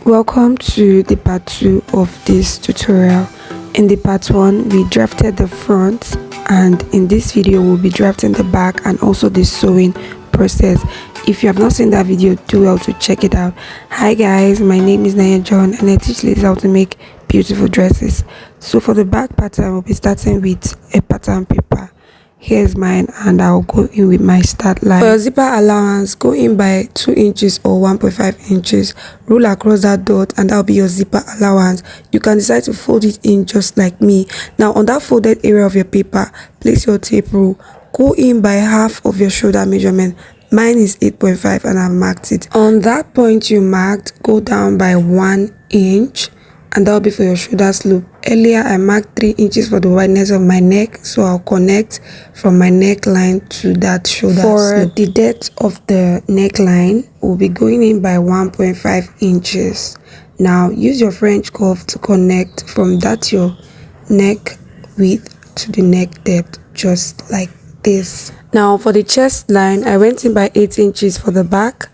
Welcome to the part 2 of this tutorial. In the part 1 we drafted the front, and in this video we'll be drafting the back and also the sewing process. If you have not seen that video, do well to check it out. Hi guys, my name is Naya John and I teach ladies how to make beautiful dresses. So for the back pattern, we'll be starting with a pattern paper. Here's mine and I'll go in with my start line. For your zipper allowance, go in by 2 inches or 1.5 inches. Roll across that dot and that'll be your zipper allowance. You can decide to fold it in just like me. Now on that folded area of your paper, place your tape rule. Go in by half of your shoulder measurement. Mine is 8.5 and I've marked it. On that point you marked, go down by 1 inch. And that will be for your shoulder slope. Earlier I marked 3 inches for the wideness of my neck, so I'll connect from my neckline to that shoulder slope. For the depth of the neckline, we'll be going in by 1.5 inches. Now use your French curve to connect from that your neck width to the neck depth, just like this. Now for the chest line, I went in by 8 inches for the back.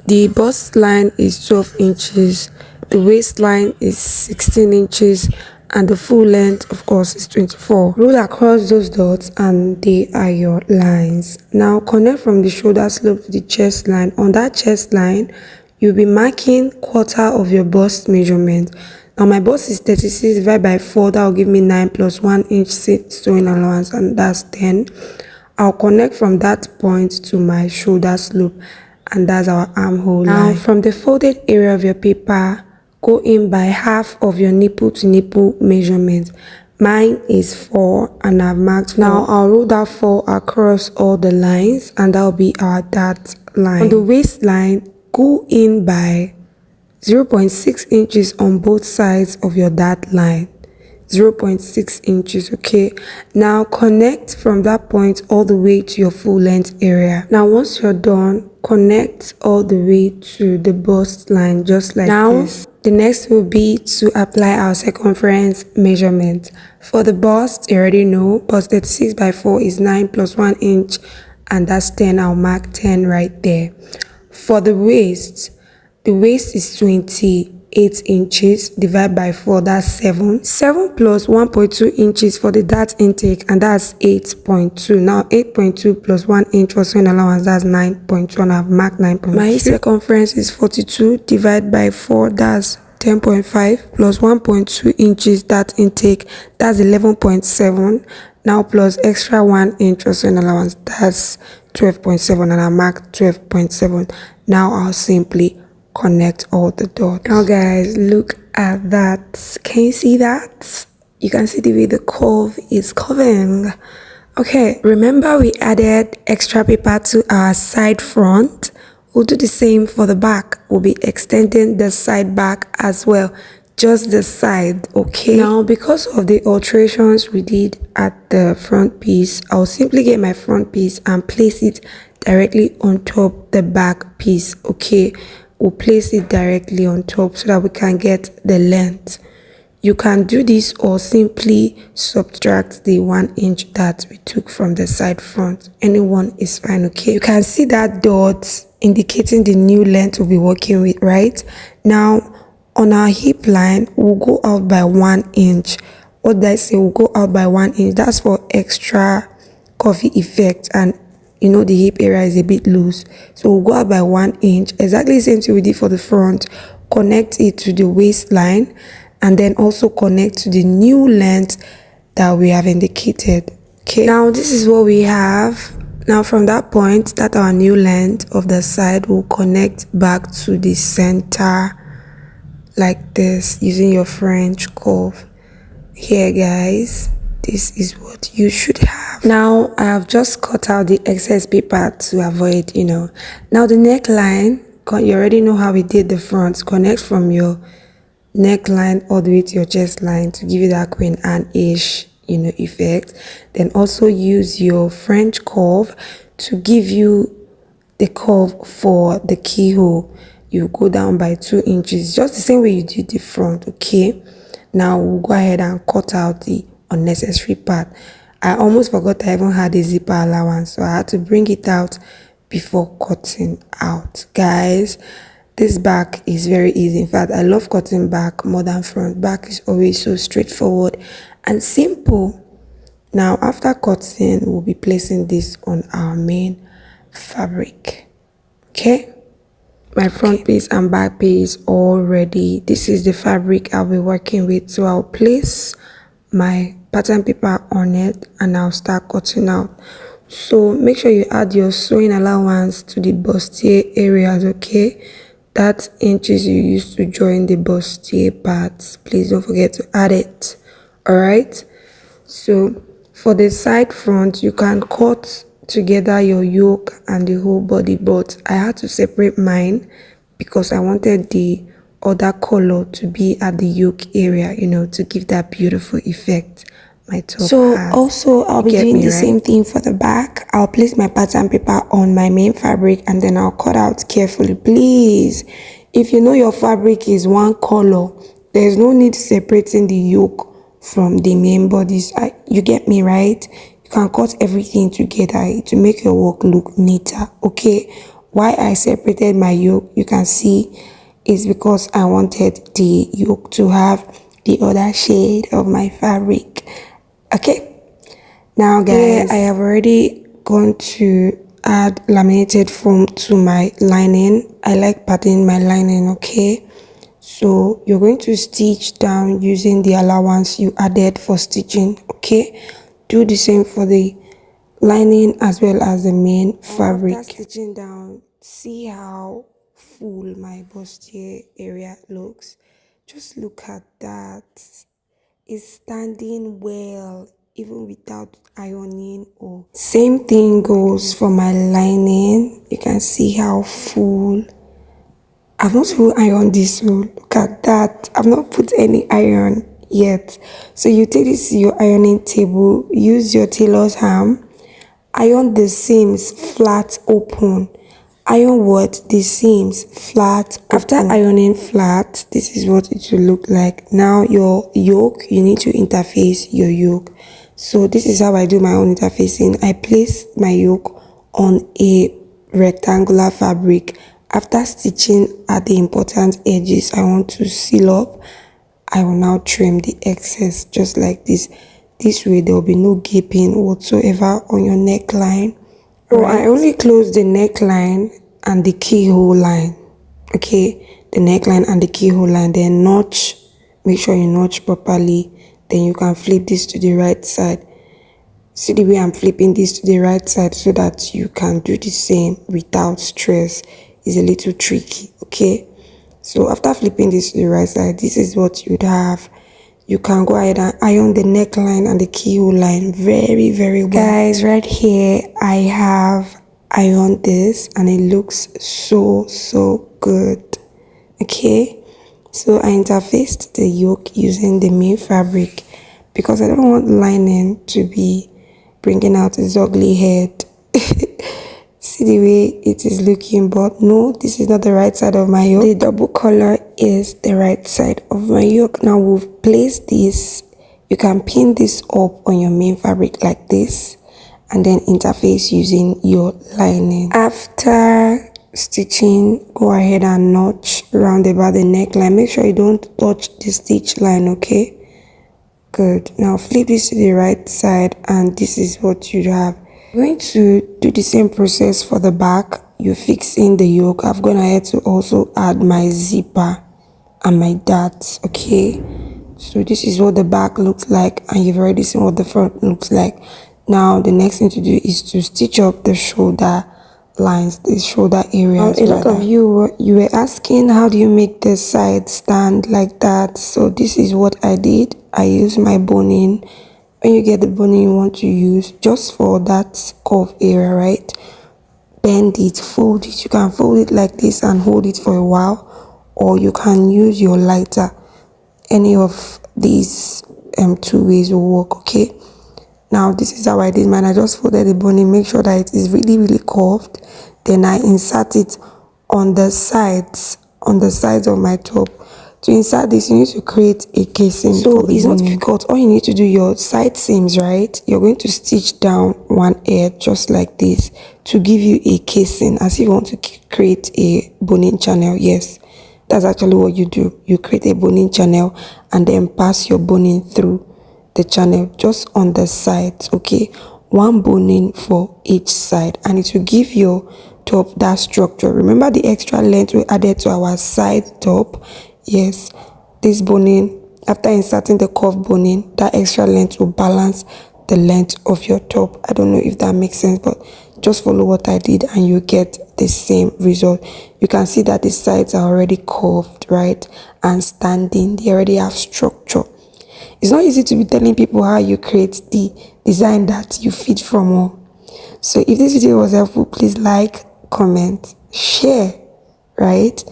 The bust line is 12 inches. The waistline is 16 inches and the full length of course is 24. Roll across those dots and they are your lines. Now connect from the shoulder slope to the chest line. On that chest line, you'll be marking quarter of your bust measurement. Now my bust is 36 divided by 4, that will give me 9 plus 1 inch sewing allowance, and that's 10. I'll connect from that point to my shoulder slope, and that's our armhole line. Now from the folded area of your paper, go in by half of your nipple to nipple measurement. Mine is 4 and I've marked 4. Now I'll roll that 4 across all the lines and that'll be our dart line. On the waistline, go in by 0.6 inches on both sides of your dart line. 0.6 inches, okay? Now connect from that point all the way to your full length area. Now once you're done, connect all the way to the bust line, just like this. The next will be to apply our circumference measurement. For the bust, you already know, bust 36 by 4 is 9 plus 1 inch, and that's 10. I'll mark 10 right there. For the waist is 28 inches divided by 4, that's 7. 7 plus 1.2 inches for the dart intake, and that's 8.2. Now 8.2 plus 1 inch for sewing allowance, that's 9.2, and I've marked 9.2. My circumference is 42 divided by 4, that's 10.5 plus 1.2 inches dart intake, that's 11.7. Now plus extra 1 inch for sewing allowance, that's 12.7, and I marked 12.7. Now I'll simply connect all the dots. Now guys, look at that. Can you see that? You can see the way the curve is curving. Okay, remember we added extra paper to our side front. We'll do the same for the back. We'll be extending the side back as well, just the side, okay? Now because of the alterations we did at the front piece, I'll simply get my front piece and place it directly on top the back piece, okay? We'll place it directly on top so that we can get the length. You can do this or simply subtract the 1 inch that we took from the side front. Anyone is fine, okay? You can see that dot indicating the new length we'll be working with, right? Now on our hip line, we'll go out by 1 inch. What did I say? We'll go out by 1 inch. That's for extra coffee effect, and you know the hip area is a bit loose, so we'll go out by 1 inch. Exactly the same thing we did for the front. Connect it to the waistline and then also connect to the new length that we have indicated, okay? Now this is what we have. Now from that point, that our new length of the side will connect back to the center like this, using your French curve. Here guys, this is what you should have. Now I have just cut out the excess paper to avoid, now the neckline, you already know how we did the front. Connect from your neckline all the way to your chest line to give you that Queen Anne-ish effect. Then also use your French curve to give you the curve for the keyhole. You go down by 2 inches, just the same way you did the front, okay? Now we'll go ahead and cut out the unnecessary part. I almost forgot I even had a zipper allowance, so I had to bring it out before cutting out. Guys, This back is very easy. In fact, I love cutting back more than front. Back is always so straightforward and simple. Now after cutting, we'll be placing this on our main fabric. Okay, my front piece and back piece all ready. This is the fabric I'll be working with, so I'll place my pattern paper on it and I'll start cutting out. So make sure you add your sewing allowance to the bustier areas, okay? That inches you used to join the bustier parts, please don't forget to add it. All right, so for the side front, you can cut together your yoke and the whole body, but I had to separate mine because I wanted the other color to be at the yoke area, you know, to give that beautiful effect my top So has. also I'll be doing the same thing for the back. I'll place my pattern paper on my main fabric and then I'll cut out carefully. Please, if you know your fabric is one color, there's no need separating the yoke from the main bodies. You get me, right? You can cut everything together to make your work look neater, okay? Why I separated my yoke, you can see, is because I wanted the yoke to have the other shade of my fabric. Okay, now guys, I have already gone to add laminated foam to my lining. I like patting my lining, okay? So you're going to stitch down using the allowance you added for stitching, okay? Do the same for the lining as well as the main fabric. After stitching down, see how full my bustier area looks. Just look at that. It's standing well even without ironing. Or same thing goes for my lining. You can see how full. I've not full ironed this one. Look at that. I've not put any iron yet. So you take this to your ironing table, use your tailor's ham, iron the seams flat open. Iron what? The seams flat open. After ironing flat, this is what it will look like. Now your yoke, you need to interface your yoke. So this is how I do my own interfacing. I place my yoke on a rectangular fabric. After stitching at the important edges I want to seal up, I will now trim the excess just like this. This way there will be no gaping whatsoever on your neckline. So I only close the neckline and the keyhole line, okay? The neckline and the keyhole line, then notch. Make sure you notch properly. Then you can flip this to the right side. See the way I'm flipping this to the right side so that you can do the same without stress. It's a little tricky, okay? So after flipping this to the right side, this is what you'd have. You can go ahead and iron the neckline and the keyhole line very, very well. Guys, right here, I have ironed this and it looks so good. Okay, so I interfaced the yoke using the main fabric because I don't want the lining to be bringing out its ugly head. See the way it is looking, but no, this is not the right side of my yoke. The double color is the right side of my yoke. Now we've placed this. You can pin this up on your main fabric like this and then interface using your lining. After stitching, go ahead and notch round about the neckline. Make sure you don't touch the stitch line, okay? Good. Now flip this to the right side and this is what you have. I'm going to do the same process for the back. You fix in the yoke. I've gone ahead to also add my zipper and my darts, okay? So this is what the back looks like and you've already seen what the front looks like. Now the next thing to do is to stitch up the shoulder lines, the shoulder areas. A lot of you were asking, how do you make the side stand like that? So this is what I did. I used my boning. When you get the boning you want to use just for that curve area, right? Bend it, fold it. You can fold it like this and hold it for a while, or you can use your lighter. Any of these two ways will work, okay? Now this is how I did mine. I just folded the boning, make sure that it is really curved. Then I insert it on the sides of my top. To insert this, you need to create a casing. So it's not difficult. All you need to do, your side seams, right? You're going to stitch down one edge just like this. to give you a casing, as if you want to create a boning channel. Yes, that's actually what you do. You create a boning channel and then pass your boning through the channel just on the sides. Okay, one boning for each side, and it will give your top that structure. Remember the extra length we added to our side top? Yes, this boning, after inserting the curved boning, that extra length will balance the length of your top. I don't know if that makes sense, but just follow what I did and you get the same result. You can see that the sides are already curved, right, and standing. They already have structure. It's not easy to be telling people how you create the design that you fit from home. So if this video was helpful, please like, comment, share, right,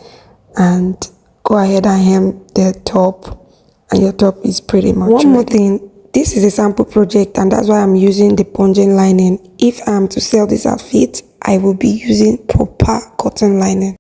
and go ahead and hem the top, and your top is pretty much ready. One more thing, this is a sample project, and that's why I'm using the pungent lining. If I'm to sell this outfit, I will be using proper cotton lining.